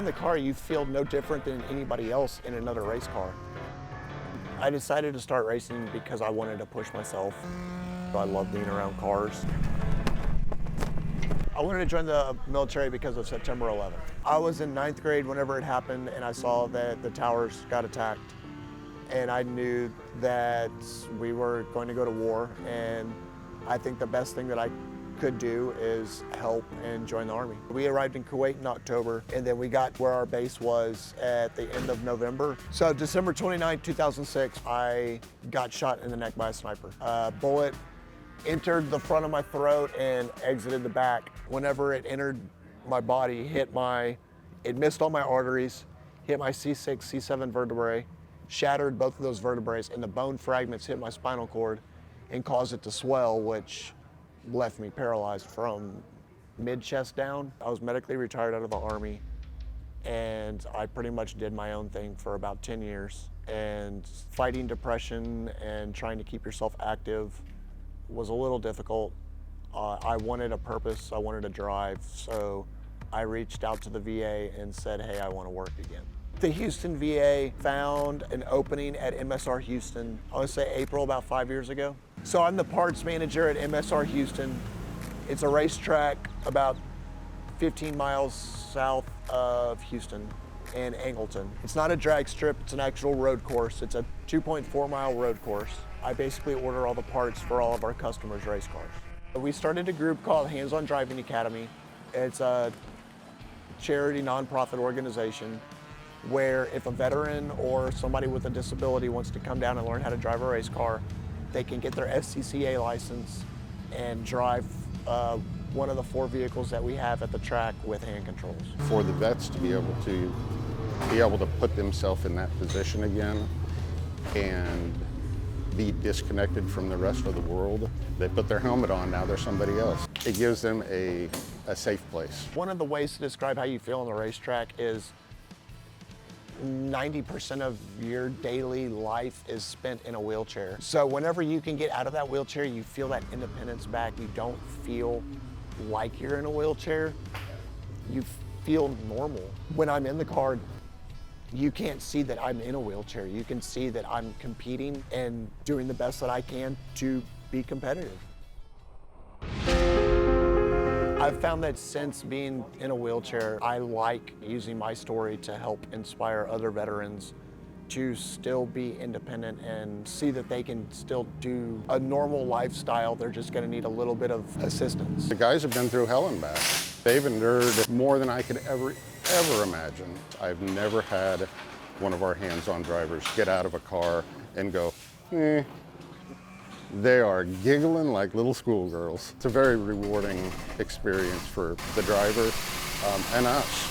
in the car, you feel no different than anybody else in another race car. I decided to start racing because I wanted to push myself. I love being around cars. I wanted to join the military because of September 11th. I was in 9th grade whenever it happened, and I saw that the towers got attacked. And I knew that we were going to go to war, and I think the best thing that I could do is help and join the Army. We arrived in Kuwait in October, and then we got where our base was at the end of November. So December 29, 2006, I got shot in the neck by a sniper. A bullet entered the front of my throat and exited the back. Whenever it entered my body, it missed all my arteries, hit my C6, C7 vertebrae, shattered both of those vertebrae, and the bone fragments hit my spinal cord and caused it to swell, which left me paralyzed from mid-chest down. I was medically retired out of the Army, and I pretty much did my own thing for about 10 years. And fighting depression and trying to keep yourself active was a little difficult. I wanted a purpose, I wanted a drive, so I reached out to the VA and said, hey, I want to work again. The Houston VA found an opening at MSR Houston, I want to say April, about 5 years ago. So I'm the parts manager at MSR Houston. It's a racetrack about 15 miles south of Houston and Angleton. It's not a drag strip, it's an actual road course. It's a 2.4-mile road course. I basically order all the parts for all of our customers' race cars. We started a group called Hands On Driving Academy. It's a charity nonprofit organization where if a veteran or somebody with a disability wants to come down and learn how to drive a race car, they can get their SCCA license and drive one of the 4 vehicles that we have at the track with hand controls. For the vets to be able to put themselves in that position again and be disconnected from the rest of the world. They put their helmet on, now they're somebody else. It gives them a safe place. One of the ways to describe how you feel on the racetrack is 90% of your daily life is spent in a wheelchair. So whenever you can get out of that wheelchair, you feel that independence back. You don't feel like you're in a wheelchair. You feel normal. When I'm in the car, you can't see that I'm in a wheelchair. You can see that I'm competing and doing the best that I can to be competitive. I've found that since being in a wheelchair, I like using my story to help inspire other veterans to still be independent and see that they can still do a normal lifestyle. They're just gonna need a little bit of assistance. The guys have been through hell and back. They've endured more than I could ever imagine. I've never had one of our hands-on drivers get out of a car and go, eh. They are giggling like little schoolgirls. It's a very rewarding experience for the driver and us.